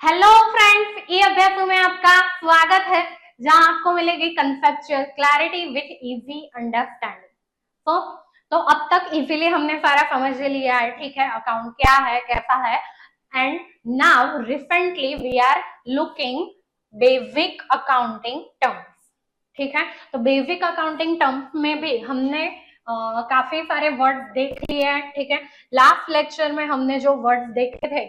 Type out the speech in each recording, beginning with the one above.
Hello friends, ई अभ्यासों में आपका स्वागत है जहां आपको मिलेगी conceptual clarity with easy understanding. तो अब तक इजीली हमने सारा समझ लिया है, ठीक है, अकाउंट क्या है, कैसा है। And now recently we are looking basic accounting terms, ठीक है। तो बेसिक अकाउंटिंग टर्म्स में भी हमने काफी सारे वर्ड्स देख लिए हैं, ठीक है। लास्ट लेक्चर में हमने जो वर्ड्स देखे थे,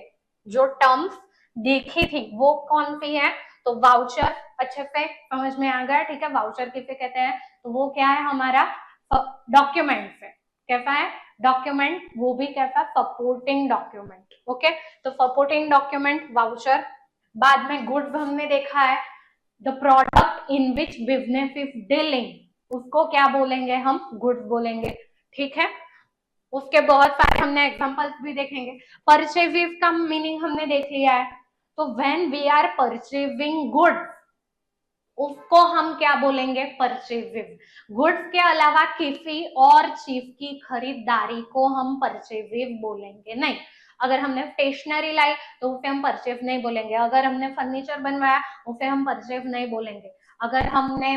जो टर्म्स देखी थी, वो कौन सी है? तो वाउचर अच्छे से समझ में आ गया, ठीक है। वाउचर किसे कहते हैं? तो वो क्या है? हमारा डॉक्यूमेंट है। कैसा है? डॉक्यूमेंट, वो भी कैसा? Supporting document. ओके, तो सपोर्टिंग डॉक्यूमेंट वाउचर। बाद में गुड्स हमने देखा है, the product in which business is dealing, उसको क्या बोलेंगे? हम गुड्स बोलेंगे, ठीक है। उसके बहुत सारे हमने एग्जांपल्स भी देखेंगे। परचेजिव का मीनिंग हमने देख लिया है। तो when we are purchasing goods, उसको हम क्या बोलेंगे? परचेजिव। गुड्स के अलावा किसी और चीज की खरीदारी को हम परचेजिव बोलेंगे नहीं। अगर हमने स्टेशनरी लाई तो उसे हम परचेज नहीं बोलेंगे। अगर हमने फर्नीचर बनवाया उसे हम परचेज नहीं बोलेंगे। अगर हमने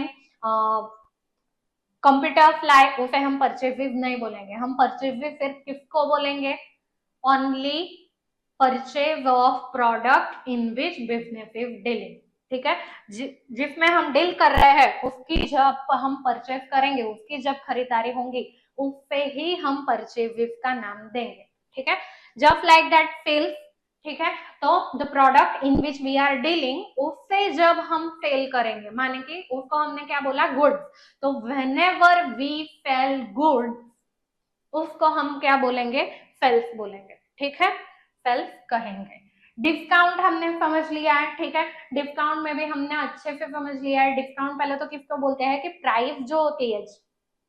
कंप्यूटर लाए उसे हम परचेजिव नहीं बोलेंगे। हम परचेजिव सिर्फ किसको बोलेंगे? Only purchase of product in which business is dealing, ठीक है। जिसमें हम डील कर रहे हैं उसकी जब हम परचेज करेंगे, उसकी जब खरीदारी होंगी, उससे ही हम परचेजिव का नाम देंगे, ठीक है। जस्ट लाइक दैट सेल्स, ठीक है। तो the product in which we are dealing, उससे जब हम सेल करेंगे, माने कि उसको हमने क्या बोला? गुड्स। तो व्हेनेवर वी सेल गुड्स, उसको हम क्या बोलेंगे? सेल्स बोलेंगे, ठीक है। सेल्स कहेंगे। डिस्काउंट हमने समझ लिया है, ठीक है। डिस्काउंट में भी हमने अच्छे से समझ लिया है। डिस्काउंट पहले तो किसको बोलते हैं? कि प्राइस जो होती है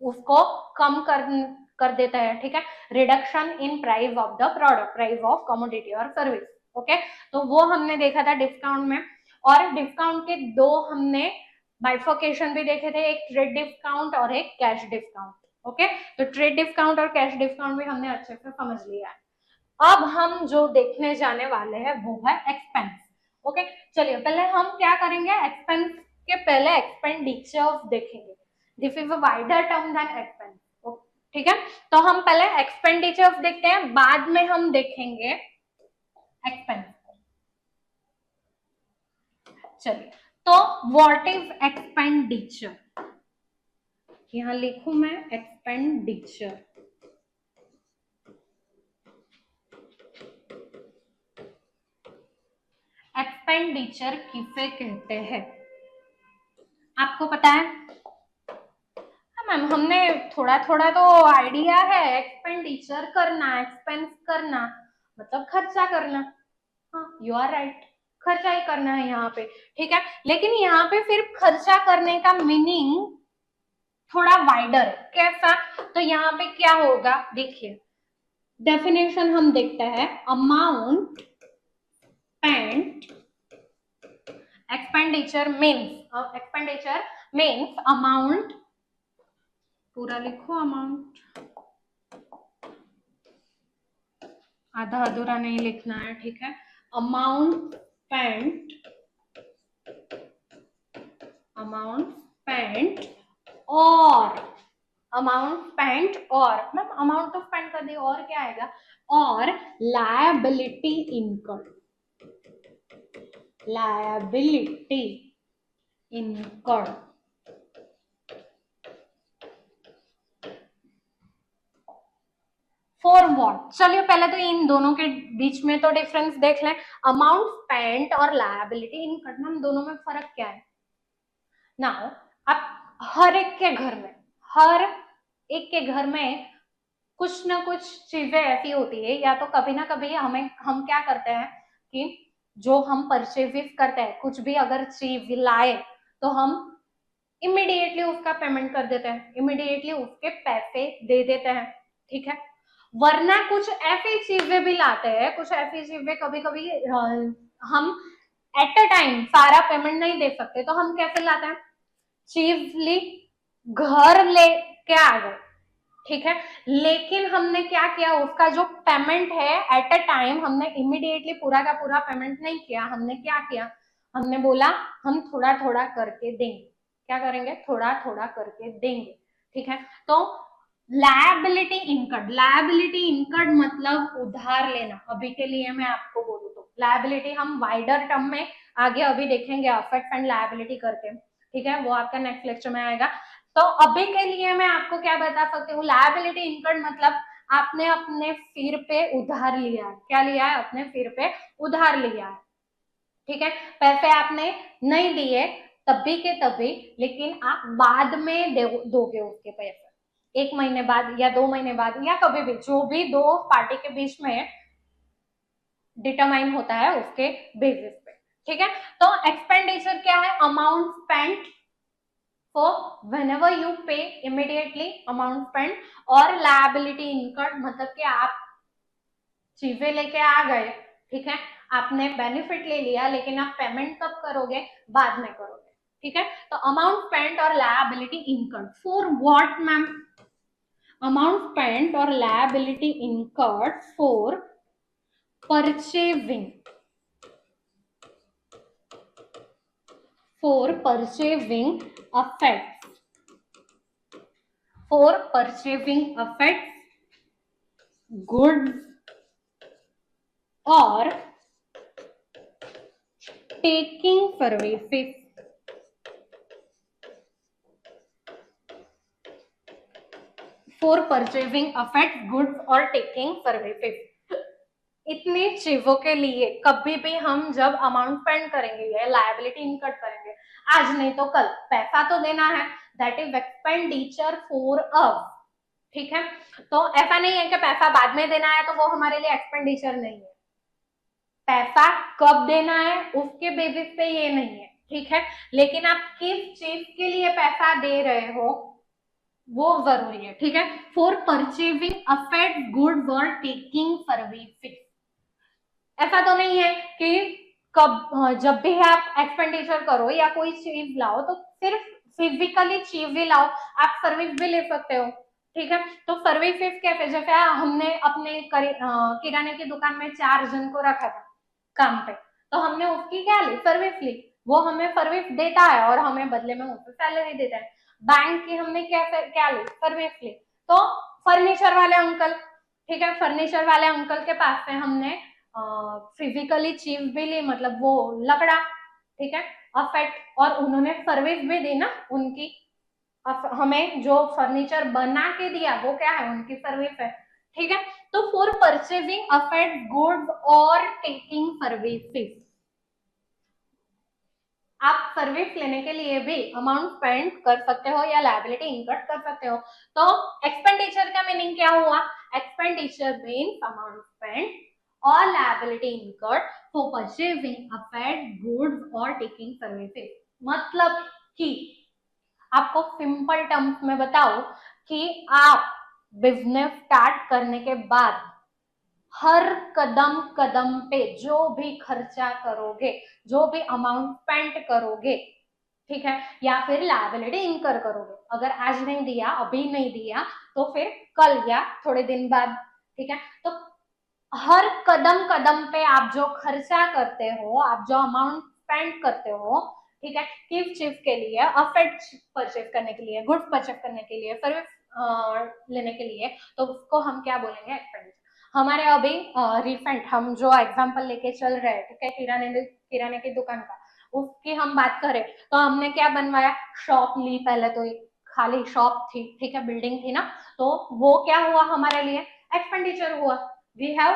उसको कम कर देता है, ठीक है। Reduction in price of the product, price of commodity और सर्विस, ओके। तो वो हमने देखा था डिस्काउंट में। और डिस्काउंट के दो हमने बाइफर्केशन भी देखे थे, एक ट्रेड डिस्काउंट और एक कैश डिस्काउंट, ओके। तो ट्रेड डिस्काउंट और कैश डिस्काउंट भी हमने अच्छे से समझ लिया है। अब हम जो देखने जाने वाले हैं वो है एक्सपेंस, ओके। चलिए पहले हम क्या करेंगे? एक्सपेंस के पहले एक्सपेंडिचर देखेंगे। This is a wider term than expense, ठीक है। तो हम पहले एक्सपेंडिचर देखते हैं, बाद में हम देखेंगे एक्सपेंस। चलिए, तो व्हाट इज एक्सपेंडिचर? यहां लिखूं मैं एक्सपेंडिचर। एक्सपेंडिचर किसे कहते हैं? आपको पता है? हाँ मैम, हमने थोड़ा थोड़ा तो आइडिया है। एक्सपेंडिचर करना, एक्सपेंस करना मतलब खर्चा करना। हाँ, यू आर राइट, खर्चा ही करना है यहाँ पे, ठीक है। लेकिन यहाँ पे सिर्फ खर्चा करने का मीनिंग थोड़ा वाइडर है। कैसा? तो यहाँ पे क्या होगा? देखिए, डेफिनेशन हम देखते हैं। Amount spent, expenditure means amount, पूरा लिखो अमाउंट, आधा अधूरा नहीं लिखना है, ठीक है। अमाउंट स्पेंट, अमाउंट स्पेंट और अमाउंट स्पेंट और मैम अमाउंट तो स्पेंड कर दी, और क्या आएगा? और liability income, liability income. For what? चलिए पहले तो इन दोनों के बीच में तो डिफरेंस देख लें। अमाउंट स्पेंट और लायबिलिटी इनकम, दोनों में फर्क क्या है? नाउ अब हर एक के घर में, हर एक के घर में कुछ ना कुछ चीजें ऐसी होती है, या तो कभी ना कभी हम क्या करते हैं कि जो हम परचेज करते हैं, कुछ भी अगर चीज लाए तो हम इमिडिएटली उसका पेमेंट कर देते हैं, इमिडिएटली उसके पैसे दे देते हैं, ठीक है। वरना कुछ ऐसी चीजें भी लाते हैं, कुछ ऐसी चीजें कभी कभी हम एट अ टाइम सारा पेमेंट नहीं दे सकते, तो हम कैसे लाते हैं? चीज ली, घर ले के आ गए, ठीक है। लेकिन हमने क्या किया, उसका जो पेमेंट है एट अ टाइम हमने इमीडिएटली पूरा का पूरा पेमेंट नहीं किया। हमने क्या किया, हमने बोला हम थोड़ा थोड़ा करके देंगे। क्या करेंगे, थोड़ा थोड़ा करके देंगे। ठीक है। तो लायबिलिटी इनकर्ड, लायबिलिटी इनकर्ड मतलब उधार लेना। अभी के लिए मैं आपको बोलूं तो लायबिलिटी हम वाइडर टर्म में आगे अभी देखेंगे, असेट्स एंड लायबिलिटी करके। ठीक है, वो आपका नेक्स्ट लेक्चर में आएगा। तो अभी के लिए मैं आपको क्या बता सकती हूँ, लायबिलिटी इनकर्ड मतलब आपने अपने सिर पे उधार लिया है। क्या लिया है, अपने सिर पे उधार लिया है। ठीक है, पैसे आपने नहीं दिए तभी के तभी, लेकिन आप बाद में दोगे उसके पैसे, 1 महीने बाद या 2 महीने बाद या कभी भी, जो भी दो पार्टी के बीच में डिटरमाइन होता है उसके बेसिस पे। ठीक है। तो एक्सपेंडिचर क्या है, amount spent for whenever you pay immediately amount spent, और liability incurred मतलब कि आप चीजें लेके आ गए, ठीक है, आपने बेनिफिट ले लिया, लेकिन आप पेमेंट कब करोगे, बाद में करोगे। ठीक है। तो अमाउंट स्पेंट और liability incurred for what ma'am, amount spent और liability incurred for purchasing, for purchasing effects, for purchasing effects, goods or taking services, for purchasing effects, goods or taking services। इतनी चीजों के लिए कभी भी हम जब अमाउंट स्पेंड करेंगे या लायबिलिटी इनकट करेंगे, आज नहीं तो कल पैसा तो देना है, that is expenditure for us. ठीक है। तो ऐसा नहीं है कि पैसा बाद में देना है तो वो हमारे लिए एक्सपेंडिचर नहीं है, पैसा कब देना है उसके बेसिस पे ये नहीं है। ठीक है। लेकिन आप किस चीज के लिए पैसा दे रहे हो वो जरूरी है। ठीक है। फॉर परचेजिंग अफेक्ट गुड्स और टेकिंग सर्विसेज, ऐसा तो नहीं है कि कब जब भी आप एक्सपेंडिचर करो या कोई चीज लाओ तो सिर्फ फिजिकली चीज ही लाओ, आप सर्विस भी ले सकते हो। ठीक है। तो सर्विसेज कैसे, जैसे हमने अपने किराने की दुकान में 4 जन को रखा था काम पे, तो हमने उसकी क्या ली, सर्विस ली। वो हमें सर्विस देता है और हमें बदले में उसको सैलरी देता है। बैंक की हमने क्या क्या ली, सर्विस ली। तो फर्नीचर वाले अंकल, ठीक है, फर्नीचर वाले अंकल के पास से हमने फिजिकली चीज भी ली, मतलब वो लकड़ा, ठीक है, अफेक्ट, और उन्होंने सर्विस भी दी ना उनकी, हमें जो फर्नीचर बना के दिया वो क्या है, उनकी सर्विस है। ठीक है। तो फॉर परचेजिंग अफेक्ट गुड्स और टेकिंग सर्विसेज, आप सर्विस लेने के लिए भी अमाउंट स्पेंड कर सकते हो या लायबिलिटी इनकट कर सकते हो। तो एक्सपेंडिचर का मीनिंग क्या हुआ, एक्सपेंडिचर मीन्स अमाउंट स्पेंड और liability इनकट for purchasing affect goods और टेकिंग सर्विसेज। मतलब कि आपको सिंपल टर्म्स में बताओ कि आप बिजनेस स्टार्ट करने के बाद हर कदम कदम पे जो भी खर्चा करोगे, जो भी अमाउंट स्पेंड करोगे, ठीक है, या फिर लायबिलिटी इनकर करोगे, अगर आज नहीं दिया, अभी नहीं दिया, तो फिर कल या थोड़े दिन बाद। ठीक है। तो हर कदम कदम पे आप जो खर्चा करते हो, आप जो अमाउंट स्पेंड करते हो, ठीक है, किस चीज के लिए, अफेक्ट परचेज करने के लिए, गुड्स परचेज करने के लिए, सर्विस लेने के लिए, तो उसको हम क्या बोलेंगे, एक्सपेंडिचर। हमारे अभी रिसेंट हम जो एग्जांपल लेके चल रहे हैं, ठीक है, किराने की दुकान का, उसकी हम बात करें तो हमने क्या बनवाया, शॉप ली, पहले तो एक खाली शॉप थी, ठीक है, बिल्डिंग थी ना, तो वो क्या हुआ हमारे लिए, एक्सपेंडिचर हुआ, we have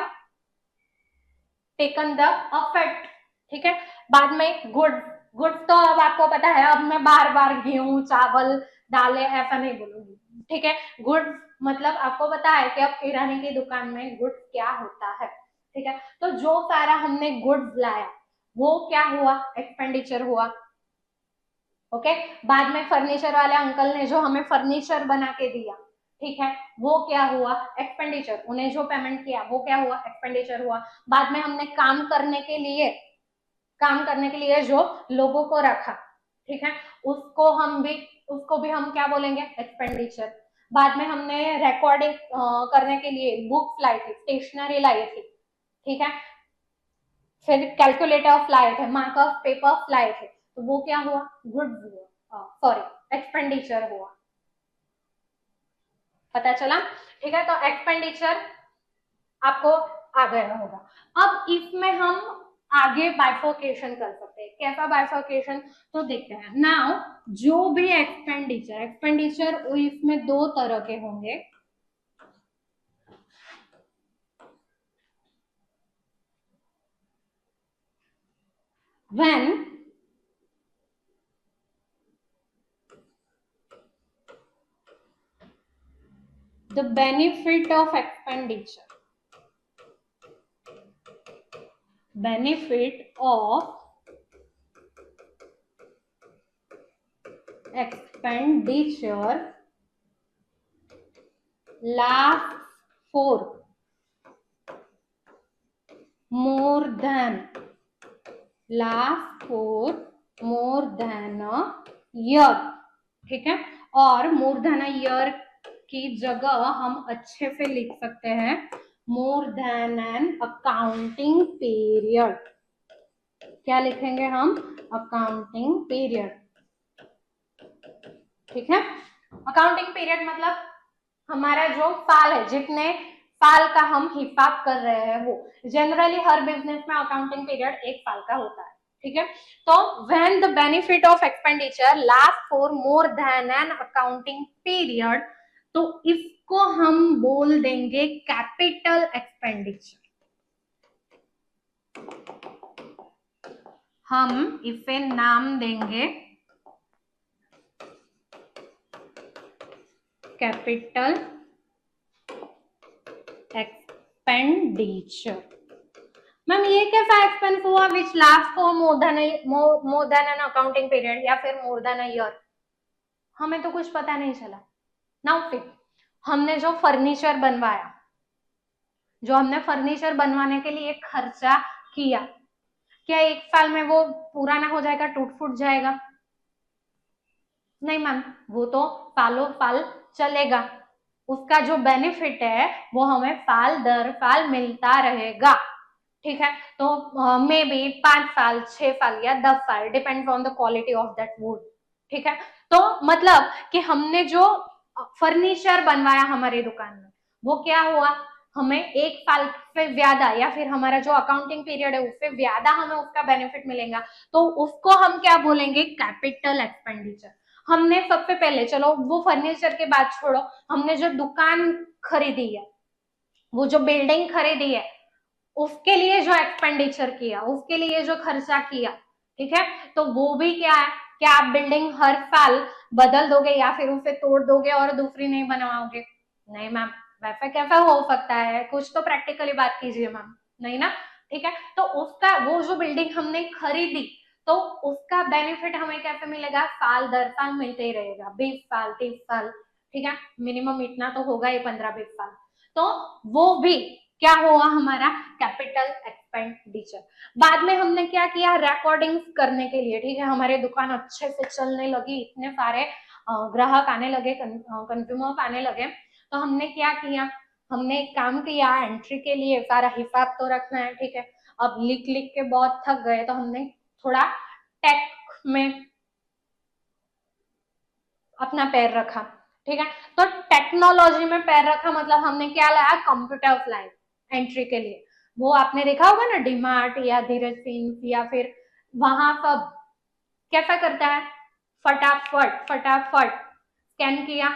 taken the affect. ठीक है। बाद में गुड्स तो अब आपको पता है, अब मैं बार बार गेहूं चावल दालें ऐसा नहीं बोलूंगी। ठीक है। गुड्स मतलब आपको पता है कि अब किराने की दुकान में गुड्स क्या होता है। ठीक है। तो जो सारा हमने गुड्स लाया वो क्या हुआ, एक्सपेंडिचर हुआ। ओके। बाद में फर्नीचर वाले अंकल ने जो हमें फर्नीचर बना के दिया, ठीक है, वो क्या हुआ, एक्सपेंडिचर, उन्हें जो पेमेंट किया वो क्या हुआ, एक्सपेंडिचर हुआ। बाद में हमने काम करने के लिए जो लोगों को रखा, ठीक है, उसको भी हम क्या बोलेंगे, एक्सपेंडिचर। बाद में हमने रिकॉर्डिंग करने के लिए बुक्स लाई थी, स्टेशनरी लाई थी, ठीक है, फिर कैलकुलेटर लाए थे, मार्कर पेपर लाए थे, तो वो क्या हुआ, गुड्स हुआ, सॉरी एक्सपेंडिचर हुआ। पता चला, ठीक है। तो एक्सपेंडिचर आपको आ गया होगा। अब इसमें हम आगे बाइफोकेशन कर सकते हैं। कैसा बाइफोकेशन, तो देखते हैं। नाउ जो भी एक्सपेंडिचर, एक्सपेंडिचर इसमें दो तरह के होंगे। when the benefit of expenditure, benefit of expenditure lasts for more than last for more than a year, ठीक है। और मोर देन अ ईयर की जगह हम अच्छे से लिख सकते हैं मोर देन एन अकाउंटिंग पीरियड। क्या लिखेंगे हम, अकाउंटिंग पीरियड, ठीक है। अकाउंटिंग पीरियड मतलब हमारा जो साल है, जितने साल का हम हिसाब कर रहे हैं, वो जनरली हर बिजनेस में अकाउंटिंग पीरियड एक साल का होता है, ठीक है। तो when the benefit of expenditure last for more than an accounting period, तो इसको हम बोल देंगे कैपिटल एक्सपेंडिचर। हम इसे नाम देंगे कैपिटल एक्सपेंडिचर। मैम ये कैसा एक्सपेंस हुआ which last for more than an accounting period या फिर मोर देन अ ईयर, हमें तो कुछ पता नहीं चला। नाउ फिर हमने जो फर्नीचर बनवाया, जो हमने फर्नीचर बनवाने के लिए खर्चा किया, क्या एक साल में वो पूरा ना हो जाएगा, टूट फूट जाएगा? नहीं मैम, वो तो सालों साल चलेगा, उसका जो बेनिफिट है वो हमें साल दर साल मिलता रहेगा, ठीक है। तो मे बी 5 साल, 6 साल या 10 साल, depends on the quality of that would, ठीक है। तो मतलब कि हमने जो फर्नीचर बनवाया हमारी दुकान में, वो क्या हुआ, हमें एक साल से ज्यादा या फिर हमारा जो अकाउंटिंग पीरियड है उससे ज्यादा हमें उसका बेनिफिट मिलेगा, तो उसको हम क्या बोलेंगे, कैपिटल एक्सपेंडिचर। हमने सबसे पहले, चलो वो फर्नीचर के बाद छोड़ो, हमने जो दुकान खरीदी है, वो जो बिल्डिंग खरीदी है, उसके लिए जो एक्सपेंडिचर किया, उसके लिए जो खर्चा किया, ठीक है, तो वो भी क्या है, क्या आप बिल्डिंग हर साल बदल दोगे या फिर उसे तोड़ दोगे और दूसरी नहीं बनवाओगे? नहीं मैम, वैसा कैसा हो सकता है, कुछ तो प्रैक्टिकली बात कीजिए मैम, नहीं ना, ठीक है। तो उसका वो जो बिल्डिंग हमने खरीदी, तो उसका बेनिफिट हमें कैसे मिलेगा, साल दर साल मिलते ही रहेगा, 20 साल 30 साल, ठीक है, मिनिमम इतना तो होगा ही, 15-20 साल। तो वो भी क्या हुआ हमारा कैपिटल एक्सपेंडिचर। बाद में हमने क्या किया, रिकॉर्डिंग्स करने के लिए, ठीक है, हमारे दुकान अच्छे से चलने लगी, इतने सारे ग्राहक आने लगे, कंज्यूमर्स आने लगे, तो हमने क्या किया, हमने एक काम किया, एंट्री के लिए सारा हिसाब तो रखना है, ठीक है। अब लिख लिख के बहुत थक गए, तो हमने थोड़ा टेक में अपना पैर रखा, ठीक है। तो टेक्नोलॉजी में पैर रखा मतलब हमने क्या लाया, कंप्यूटर लाए एंट्री के लिए। वो आपने देखा होगा ना, डीमार्ट या धीरज सिंह या फिर वहां सब कैसा करता है, फटाफट फटाफट स्कैन किया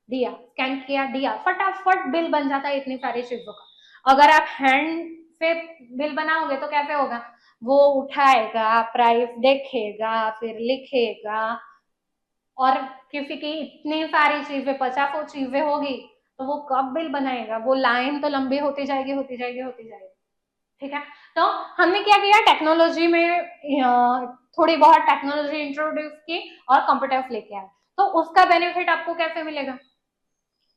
दिया, स्कैन किया दिया, फटाफट बिल बन जाता है इतनी सारी चीजों का। अगर आप हैंड से बिल बनाओगे तो कैसे होगा, वो उठाएगा, प्राइस देखेगा, फिर लिखेगा, और किसी की इतनी सारी चीजें, 50 चीजें होगी, तो वो कब बिल बनाएगा, वो लाइन तो लंबी होती जाएगी होती जाएगी होती जाएगी, ठीक है। तो हमने क्या किया, टेक्नोलॉजी में थोड़ी बहुत टेक्नोलॉजी इंट्रोड्यूस की और कंप्यूटर्स लेके आए, तो उसका बेनिफिट आपको कैसे मिलेगा,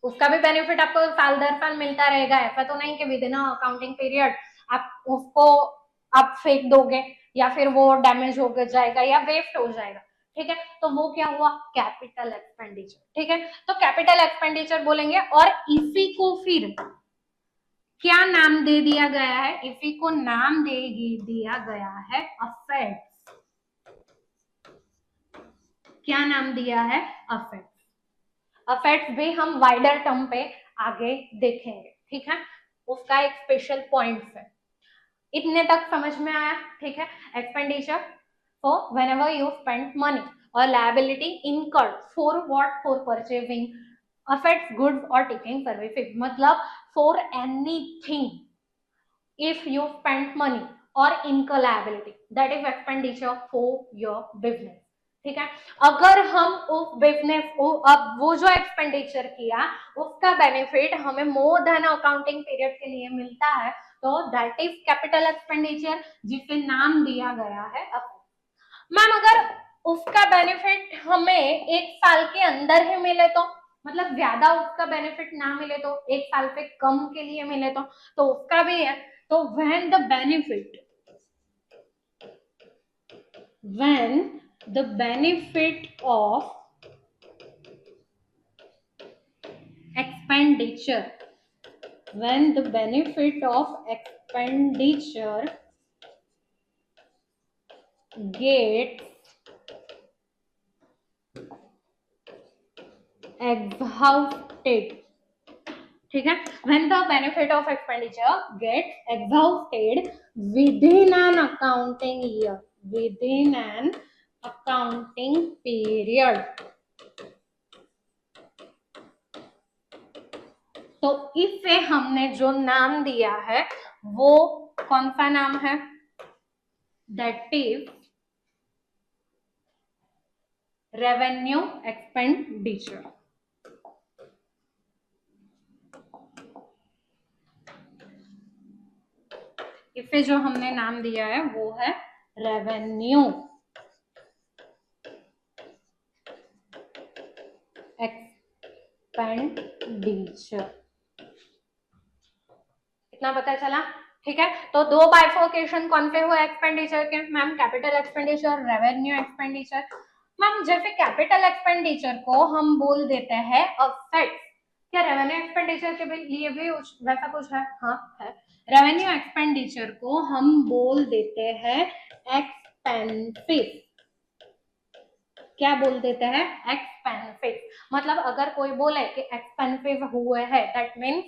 उसका भी बेनिफिट आपको साल दर साल मिलता रहेगा। ऐसा तो नहीं कि विद इन अकाउंटिंग पीरियड आप उसको आप फेंक दोगे या फिर वो डैमेज हो जाएगा या वेस्ट हो जाएगा, ठीक है, तो वो क्या हुआ, कैपिटल एक्सपेंडिचर। ठीक है, तो कैपिटल एक्सपेंडिचर बोलेंगे। और इसी को फिर क्या नाम दे दिया गया है, इसी को नाम दे दिया गया है असेट्स। क्या नाम दिया है, असेट्स। असेट्स भी हम वाइडर टर्म पे आगे देखेंगे। ठीक है, उसका एक स्पेशल पॉइंट है। इतने तक समझ में आया। ठीक है, expenditure for whenever you spend money और liability incurred for what, for purchasing effects goods और टेकिंग सर्विसेज, मतलब for anything if you spend money or incur liability, that is expenditure for your business। ठीक है, अगर हम उस business को, अब वो जो एक्सपेंडिचर किया उसका बेनिफिट हमें मोर देन अकाउंटिंग पीरियड के लिए मिलता है, तो दैट इज कैपिटल एक्सपेंडिचर, जिसे नाम दिया गया है। मैम अगर उसका बेनिफिट हमें एक साल के अंदर ही मिले तो, मतलब ज्यादा उसका बेनिफिट ना मिले तो, एक साल से कम के लिए मिले तो उसका भी है। तो when the benefit of expenditure, when the benefit of expenditure gets exhausted, ठीक है, when the benefit of expenditure gets exhausted within an accounting year, within an accounting period, तो इसे हमने जो नाम दिया है वो कौन सा नाम है, दैट इज रेवेन्यू एक्सपेंडिचर। इसे जो हमने नाम दिया है वो है रेवेन्यू एक्सपेंडिचर। इतना पता चला। ठीक है, तो दो बाइफोकेशन कौन से हुए एक्सपेंडिचर के, ma'am capital expenditure, revenue expenditure. Ma'am जैसे कैपिटल एक्सपेंडिचर को हम बोल देते हैं असेट्स, क्या रेवेन्यू एक्सपेंडिचर के लिए भी वैसा कुछ है? हाँ है। रेवेन्यू एक्सपेंडिचर को हम बोल देते हैं एक्सपेंसिव। क्या बोल देते हैं, एक्सपेंसिव। मतलब अगर कोई बोले कि एक्सपेंसिव हुए है, दैट मीन्स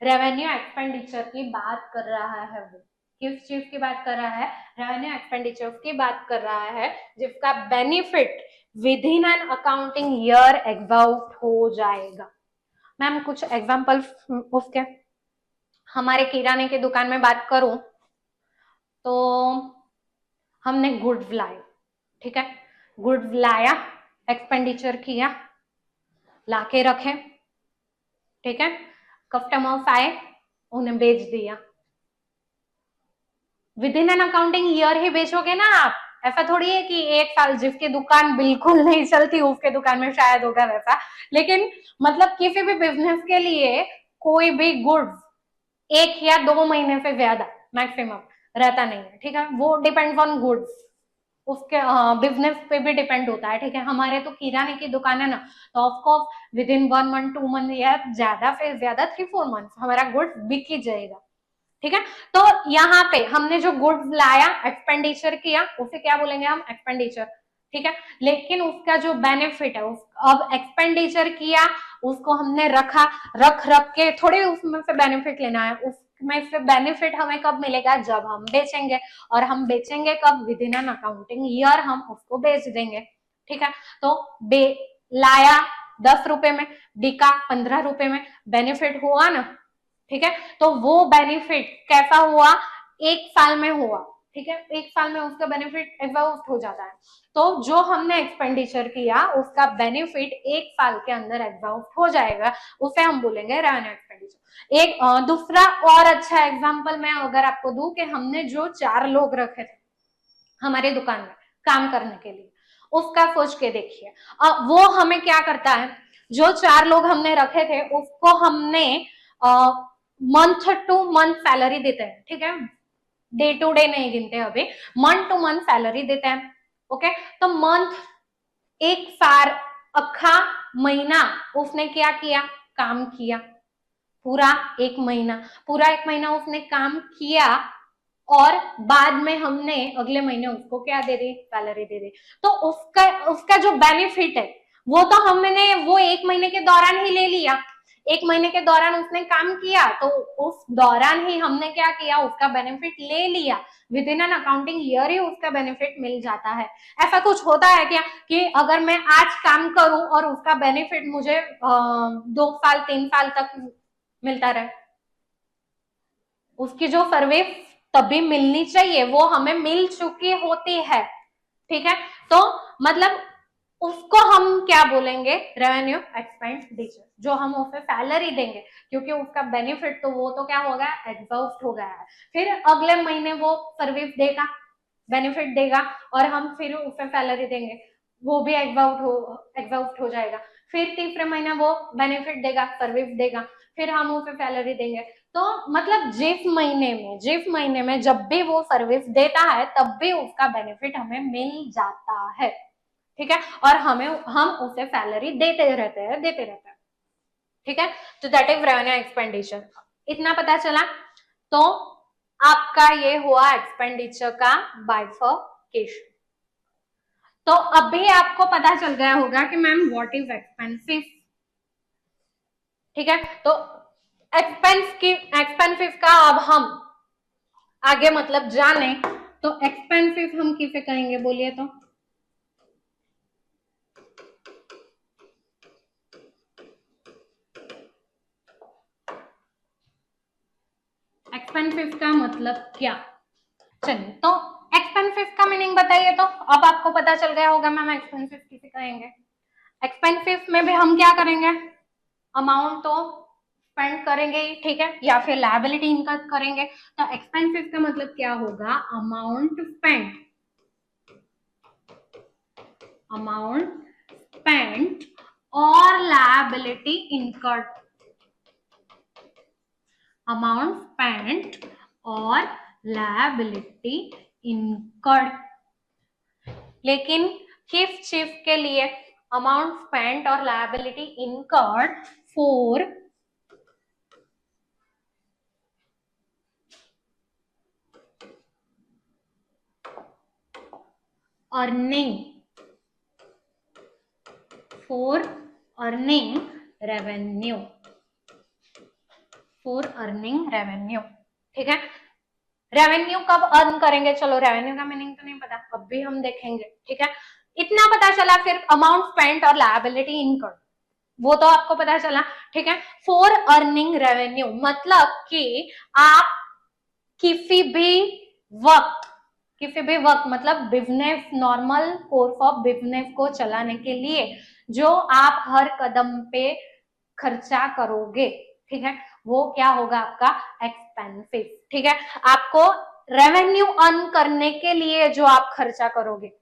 रेवेन्यू एक्सपेंडिचर की बात कर रहा है। वो किस चीज की बात कर रहा है, रेवेन्यू एक्सपेंडिचर की बात कर रहा है, जिसका benefit with in an accounting year exhaust हो जाएगा। मैम कुछ एग्जांपल उसके, हमारे किराने की दुकान में बात करूं तो हमने गुड्स लाए, ठीक है, गुड्स लाया, एक्सपेंडिचर किया, लाके रखे, ठीक है, कस्टमर्स आए, उन्हें बेच दिया। Within an accounting year ही बेचोगे ना आप, ऐसा थोड़ी है कि एक साल जिसकी दुकान बिल्कुल नहीं चलती उसके दुकान में शायद होगा वैसा, लेकिन मतलब किसी भी बिजनेस के लिए कोई भी गुड्स 1 या 2 महीने से ज्यादा मैक्सिमम रहता नहीं है। ठीक है, वो डिपेंड्स ऑन गुड्स, उसके बिजनेस पे भी डिपेंड होता है। ठीक है, हमारे तो किराने की दुकान है ना, तो of course with in 1 month 2 month या ज्यादा से ज्यादा 3-4 मंथ हमारा गुड्स बिक ही जाएगा। ठीक है, तो यहाँ पे हमने जो गुड्स लाया, एक्सपेंडिचर किया, उसे क्या बोलेंगे हम, एक्सपेंडिचर। ठीक है, लेकिन उसका जो बेनिफिट है, अब एक्सपेंडिचर किया, उसको हमने रखा, रख रख के थोड़ी उसमें से बेनिफिट लेना है, उसमें से बेनिफिट हमें कब मिलेगा, जब हम बेचेंगे। और हम बेचेंगे कब, with in an accounting year हम उसको बेच देंगे। ठीक है, तो लाया 10 रुपए में, बिका 15 रुपए में, बेनिफिट हुआ ना। ठीक है, तो वो बेनिफिट कैसा हुआ, 1 साल में हुआ। ठीक है, 1 साल में उसका बेनिफिट एग्जॉस्ट हो जाता है। तो जो हमने एक्सपेंडिचर किया उसका बेनिफिट 1 साल के अंदर एग्जॉस्ट हो जाएगा, उसे हम बोलेंगे रेवेन्यू एक्सपेंडिचर। एक दूसरा और अच्छा एग्जांपल मैं अगर आपको दूं कि हमने जो 4 लोग रखे थे हमारे दुकान में काम करने के लिए, उसका सोच के देखिए। वो हमें क्या करता है, जो 4 लोग हमने रखे थे उसको हमने मंथ टू मंथ सैलरी देते हैं। ठीक है, डे टू डे नहीं गिनते, अभी मंथ टू मंथ सैलरी देते हैं। ओके, तो मंथ एक फार अखा महीना उसने क्या किया, काम किया, पूरा एक महीना उसने काम किया और बाद में हमने अगले महीने उसको क्या दे दी, सैलरी दे दी। तो उसका उसका जो बेनिफिट है वो तो हमने वो एक महीने के दौरान ही ले लिया, एक महीने के दौरान उसने काम किया तो उस दौरान ही हमने क्या किया, उसका बेनिफिट ले लिया, within an accounting year ही उसका बेनिफिट मिल जाता है। ऐसा कुछ होता है क्या कि अगर मैं आज काम करूं और उसका बेनिफिट मुझे 2 साल 3 साल तक मिलता रहे, उसकी जो सर्विस तभी मिलनी चाहिए वो हमें मिल चुकी होती है, ठीक है। तो मतलब उसको हम क्या बोलेंगे, रेवेन्यू एक्सपेंडिचर, जो हम उसे सैलरी देंगे क्योंकि उसका बेनिफिट तो वो तो क्या हो गया, एग्जॉस्ट हो गया है। फिर अगले महीने वो सर्विस देगा, बेनिफिट देगा और हम फिर उसे सैलरी देंगे, वो भी एग्जॉस्ट हो जाएगा। फिर तीसरे महीने वो बेनिफिट देगा, सर्विस देगा, फिर हम उसे सैलरी देंगे। तो मतलब जिस महीने में जब भी वो सर्विस देता है तब भी उसका बेनिफिट हमें मिल जाता है, ठीक है, और हम उसे सैलरी देते रहते हैं, ठीक है। तो दैट इज रेवेन्यू एक्सपेंडिचर, इतना पता चला। तो आपका ये हुआ एक्सपेंडिचर का बाइफर्केशन। तो अभी आपको पता चल गया होगा कि मैम व्हाट इज एक्सपेंसिव, ठीक है। तो एक्सपेंसिव का अब हम आगे मतलब जाने, तो एक्सपेंसिव हम किसे कहेंगे बोलिए तो, एक्सपेंसिव का मतलब क्या, चलिए तो एक्सपेंसिव का मीनिंग बताइए। तो अब आपको पता चल गया होगा मैम एक्सपेंसिव किसे कहेंगे। एक्सपेंसिव में भी हम क्या करेंगे, अमाउंट तो स्पेंड करेंगे ही, ठीक है, या फिर लायबिलिटी इनकम करेंगे। तो एक्सपेंसिव का मतलब क्या होगा, अमाउंट स्पेंट और लायबिलिटी इनकर्ड, अमाउंट स्पेंट और लायबिलिटी इनकर्ड। लेकिन किस चीज के लिए, अमाउंट स्पेंट और liability incurred for earning, for earning revenue, for earning revenue, ठीक है। रेवेन्यू कब अर्न करेंगे, चलो रेवेन्यू का मीनिंग तो नहीं पता, अब भी हम देखेंगे, ठीक है। इतना पता चला, फिर अमाउंट स्पेंट और लायबिलिटी इनकर्ड वो तो आपको पता चला, ठीक है। फॉर अर्निंग रेवेन्यू मतलब कि आप किसी भी वक्त मतलब business, normal course of business को चलाने के लिए जो आप हर कदम पे खर्चा करोगे, ठीक है, वो क्या होगा आपका एक्सपेंसिव, ठीक है। आपको रेवेन्यू अर्न करने के लिए जो आप खर्चा करोगे,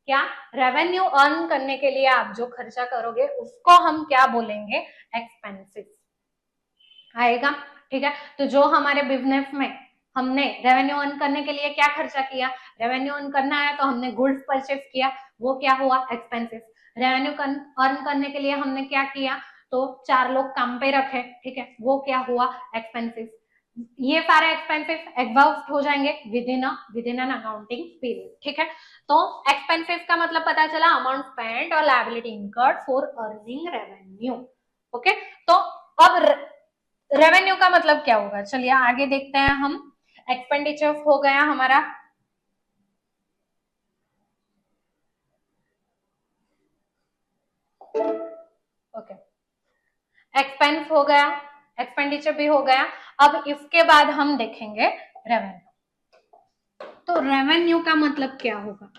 क्या रेवेन्यू अर्न करने के लिए आप जो खर्चा करोगे उसको हम क्या बोलेंगे, एक्सपेंसिव आएगा, ठीक है। तो जो हमारे बिजनेस में हमने रेवेन्यू अर्न करने के लिए क्या खर्चा किया, रेवेन्यू अर्न करना है तो हमने गुड्स परचेज किया, वो क्या हुआ, एक्सपेंसिव। रेवेन्यू अर्न करने के लिए हमने क्या किया, तो 4 लोग काम पे रखे, ठीक है, वो क्या हुआ, एक्सपेंसिव। ये सारे एक्सपेंसिव एग्जॉस्ट हो जाएंगे with in an accounting period, ठीक है। तो एक्सपेंसिव का मतलब पता चला, अमाउंट स्पेंड और liability incurred for earning revenue, okay. तो अब रेवेन्यू का मतलब क्या होगा, चलिए आगे देखते हैं हम। एक्सपेंडिचर हो गया हमारा, ओके, एक्सपेंस हो गया, एक्सपेंडिचर भी हो गया। अब इसके बाद हम देखेंगे रेवेन्यू। तो रेवेन्यू का मतलब क्या होगा,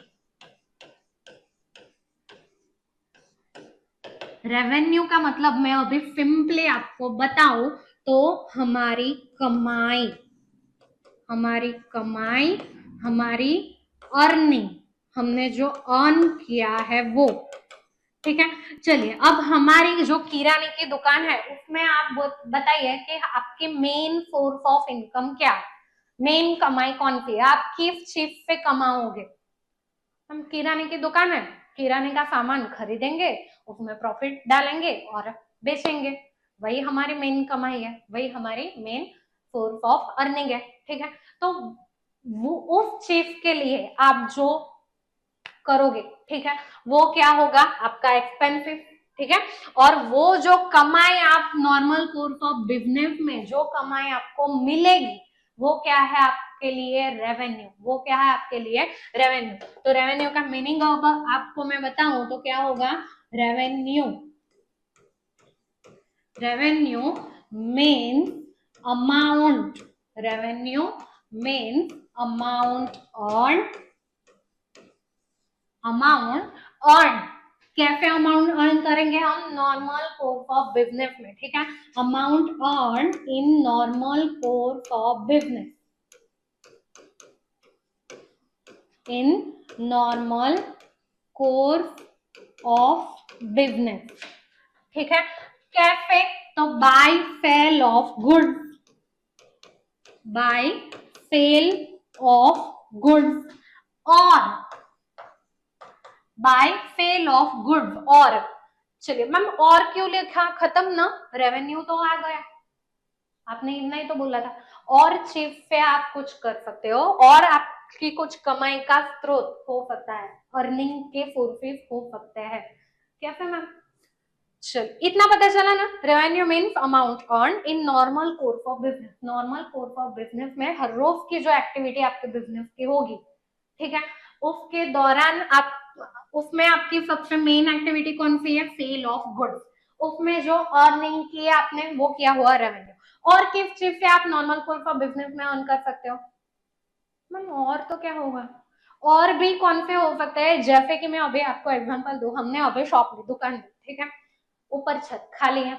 रेवेन्यू का मतलब मैं अभी सिंपली आपको बताऊं तो कमाई हमारी अर्निंग, हमने जो अर्न किया है वो, ठीक है। चलिए अब हमारी जो किराने की दुकान है उसमें आप बताइए कि आपकी मेन सोर्स ऑफ इनकम क्या है, मेन कमाई कौन सी है, आप किस चीज से कमाओगे, हम किराने की दुकान है, किराने का सामान खरीदेंगे, उसमें प्रॉफिट डालेंगे और बेचेंगे, वही हमारी मेन कमाई है, वही हमारी मेन सोर्स ऑफ अर्निंग है। ठीक है, तो वो उस चीज के लिए आप जो करोगे, ठीक है, वो क्या होगा, आपका एक्सपेंसिव। ठीक है, और वो जो कमाई आप नॉर्मल कोर्स ऑफ बिजनेस में जो कमाई आपको मिलेगी, वो क्या है आपके लिए, रेवेन्यू। वो क्या है आपके लिए, रेवेन्यू। तो रेवेन्यू का मीनिंग होगा, आपको मैं बताऊं तो क्या होगा, revenue. Revenue means amount, revenue means amount earn, amount earn. कैसे अमाउंट अर्न करेंगे हम, नॉर्मल कोर्स ऑफ बिजनेस में। ठीक है, amount earn in normal course of business, in normal course of business. ठीक है, कैसे, तो by sale of goods, by sale of goods, और बाय सेल ऑफ गुड्स। और चलिए मैम, और क्यों लिखा, खत्म ना, रेवेन्यू तो आ गया, आपने इतना ही तो बोला था। और चीज से आप कुछ कर सकते हो, और आपकी कुछ कमाई का स्रोत हो सकता है, अर्निंग के सोर्सेस हो सकते हैं। कैसे मैम, चल इतना पता चला ना। Revenue means amount earn in normal course of business. Normal course of business में हर रोज की जो एक्टिविटी आपके बिजनेस की होगी, ठीक है, उसके दौरान आप, उसमें आपकी सबसे मेन एक्टिविटी कौन सी है, सेल ऑफ गुड्स। उसमें जो अर्निंग की आपने वो किया हुआ रेवेन्यू। और किस चीज से आप नॉर्मल कोर्स ऑफ बिजनेस में अर्न कर सकते हो मैम, और तो क्या होगा, और भी कौन से हो सकते हैं, जैसे कि मैं अभी आपको एग्जांपल दूं, हमने अभी शॉप ली, दुकान ली, ठीक है, ऊपर छत खाली है,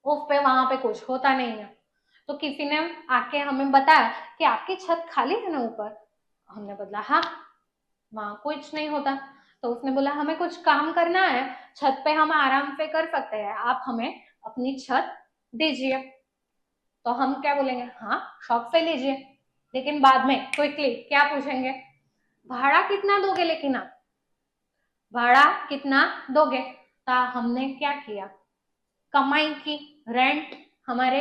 उस पे वहां पे कुछ होता नहीं है, तो किसी ने आके हमें बताया कि आपकी छत खाली है ना ऊपर, हमने बोला हाँ, वहां कुछ नहीं होता। तो उसने बोला हमें कुछ काम करना है, छत पे हम आराम से कर सकते हैं, आप हमें अपनी छत दीजिए। तो हम क्या बोलेंगे, हाँ शौक से लीजिए, लेकिन बाद में क्विकली क्या पूछेंगे, भाड़ा कितना दोगे, लेकिन आप भाड़ा कितना दोगे। तो हमने क्या किया, कमाई की, रेंट, हमारे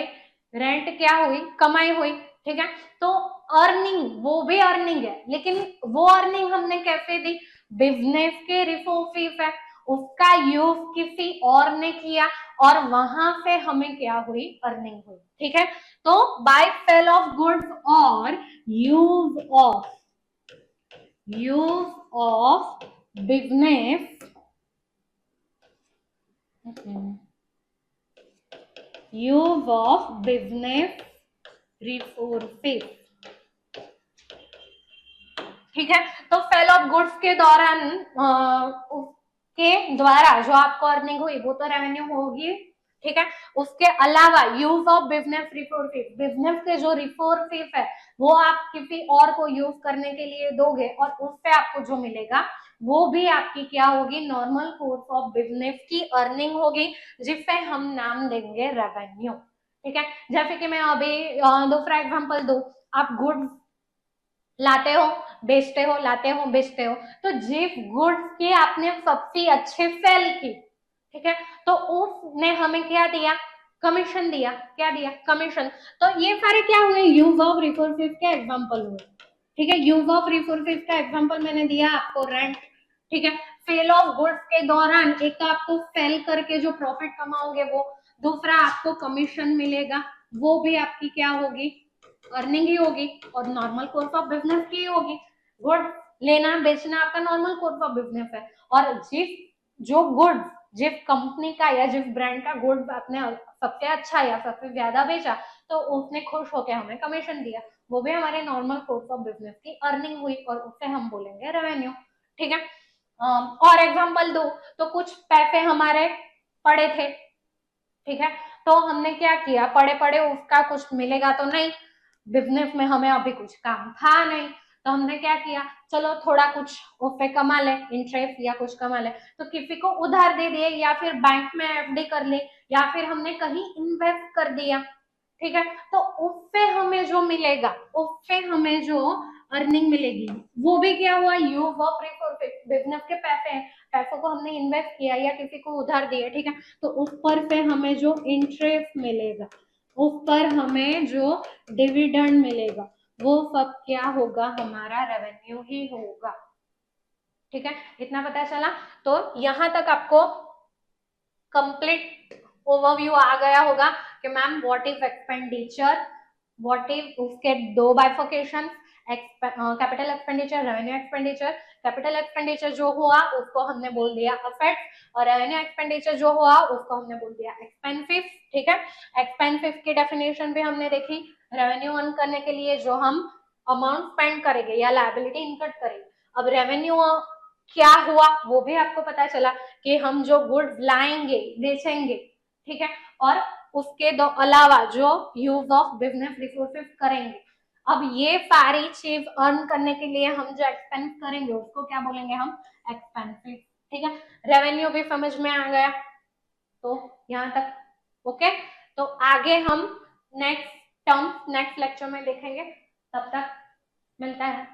रेंट क्या हुई, कमाई हुई। ठीक है, तो अर्निंग, वो भी अर्निंग है, लेकिन वो अर्निंग हमने कैसे दी, बिजनेस के रिसोर्सेस है, उसका यूज किसी और ने किया, और वहां से हमें क्या हुई, अर्निंग हुई। ठीक है, तो बाय सेल ऑफ गुड्स और use of business, use of business resources. ठीक है, तो सेल ऑफ गुड्स के दौरान उसके द्वारा जो आपको अर्निंग हुई वो तो रेवेन्यू होगी। ठीक है, उसके अलावा use of business resources, business के जो रिसोर्सेस है वो आप किसी और को यूज करने के लिए दोगे, और उससे आपको जो मिलेगा वो भी आपकी क्या होगी, नॉर्मल कोर्स ऑफ बिजनेस की अर्निंग होगी, जिससे हम नाम देंगे रेवेन्यू। ठीक है, जैसे कि मैं अभी दूसरा एग्जांपल दूं, आप गुड्स लाते हो, बेचते हो, लाते हो, बेचते हो, तो जिस गुड्स की आपने सबसे अच्छे सेल की, ठीक है, तो उसने हमें क्या दिया, कमीशन दिया। क्या दिया, कमीशन। तो ये सारे क्या हुए, यूज ऑफ रिसोर्सेज के एग्जांपल हुए। ठीक है, यूज ऑफ रिसोर्सेज का एग्जांपल मैंने दिया आपको, रेंट। ठीक है, सेल ऑफ गुड्स के दौरान एक तो आपको सेल करके जो प्रॉफिट कमाओगे वो, दूसरा आपको कमीशन मिलेगा, वो भी आपकी क्या होगी, अर्निंग ही होगी, और नॉर्मल कोर्स ऑफ बिजनेस की होगी। गुड लेना बेचना आपका नॉर्मल कोर्स ऑफ बिजनेस है, और जिस जो गुड, जिस कंपनी का या जिस ब्रांड का गुड आपने सबसे अच्छा या सबसे ज्यादा बेचा, तो उसने खुश होकर हमें कमीशन दिया, वो भी हमारे नॉर्मल कोर्स ऑफ बिजनेस की अर्निंग हुई, और उससे हम बोलेंगे रेवेन्यू। ठीक है, और एग्जांपल दो, तो कुछ पैसे हमारे पड़े थे, ठीक है, तो हमने क्या किया, पड़े पड़े उसका कुछ मिलेगा तो नहीं, बिजनेस में हमें अभी कुछ काम था नहीं, तो हमने क्या किया, चलो थोड़ा कुछ उससे कमा ले, इंटरेस्ट या कुछ कमा ले, तो किसी को उधार दे दिए, या फिर बैंक में एफडी कर ली, या फिर हमने कहीं इन्वेस्ट कर दिया। ठीक है, तो उससे हमें जो मिलेगा, उससे हमें जो अर्निंग मिलेगी, वो भी क्या हुआ, यूज ऑफ रिसोर्सेज, बिजनेस के पैसे हैं, पैसों को हमने इन्वेस्ट किया या किसी को उधार दिया, ठीक है, तो ऊपर से हमें जो इंटरेस्ट मिलेगा, ऊपर हमें जो डिविडेंड मिलेगा, वो सब क्या होगा, हमारा रेवेन्यू ही होगा। ठीक है, इतना पता चला। तो यहां तक आपको कंप्लीट ओवरव्यू आ गया होगा कि ma'am what is expenditure, what is उसके दो bifurcation, capital expenditure, revenue expenditure. Capital expenditure जो हुआ उसको हमने बोल दिया असेट्स, और रेवेन्यू एक्सपेंडिचर जो हुआ उसको हमने बोल दिया एक्सपेंसिव। ठीक है, एक्सपेंसिव की डेफिनेशन भी हमने देखी, रेवेन्यू अर्न करने के लिए जो हम अमाउंट स्पेंड करेंगे या लायबिलिटी इनकट करेंगे। अब रेवेन्यू क्या हुआ वो भी आपको पता चला कि हम जो गुड्स लाएंगे बेचेंगे, ठीक है, और उसके दो अलावा जो यूज ऑफ बिजनेस रिसोर्सेज करेंगे। अब ये सारी चीज अर्न करने के लिए हम जो एक्सपेंस करेंगे उसको क्या बोलेंगे हम, एक्सपेंसिव। ठीक है, रेवेन्यू भी समझ में आ गया, तो यहाँ तक ओके। तो आगे हम नेक्स्ट टर्म नेक्स्ट लेक्चर में देखेंगे, तब तक मिलता है।